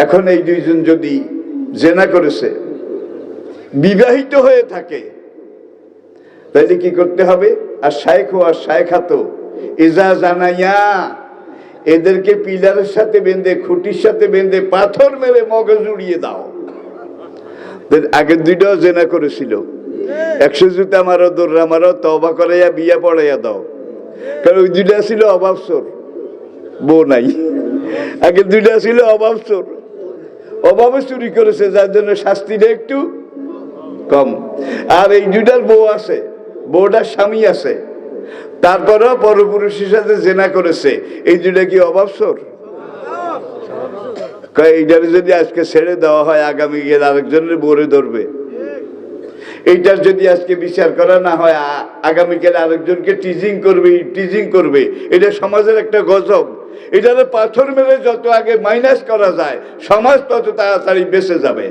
এখন এই দুইজন যদি জেনা করেছে, বিবাহিত হয়ে থাকে, তাহলে কি করতে হবে? আর শায়েখ ও আর শায়েখাতো ইজা জানাইয়া, এদেরকে পিলারের সাথে বেঁধে, খুঁটির সাথে বেঁধে পাথর মেরে মগজ উড়িয়ে দাও। আগের দুইটাও জেনা করেছিল, 100 জুতা মারো, দৌড়া মারো, তওবা করাইয়া বিয়া পড়াইয়া দাও। কারণ ওই দুইটা ছিল অভাবসোর, বউ নাই। আগের দুইটা ছিল অভাবসোর, অভাবে চুরি করেছে, যার জন্য শাস্তিটা একটু কম। আর এই দুইটার বউ আছে, বউটার স্বামী আছে, তারপরেও পরপুরুষের সাথে জেনা করেছে। এই দুইটা কি অভাবসোর? এইটার যদি আজকে ছেড়ে দেওয়া হয়, আগামী গেলে আরেকজনের বউরে ধরবে। এইটার যদি আজকে বিচার করা না হয়, আগামীকালে আরেকজনকে টিজিং করবে। এটা সমাজের একটা গজব। এটারে পাথর মেরে যত আগে মাইনাস করা যায়, সমাজ তত তাড়াতাড়ি বেঁচে যাবে।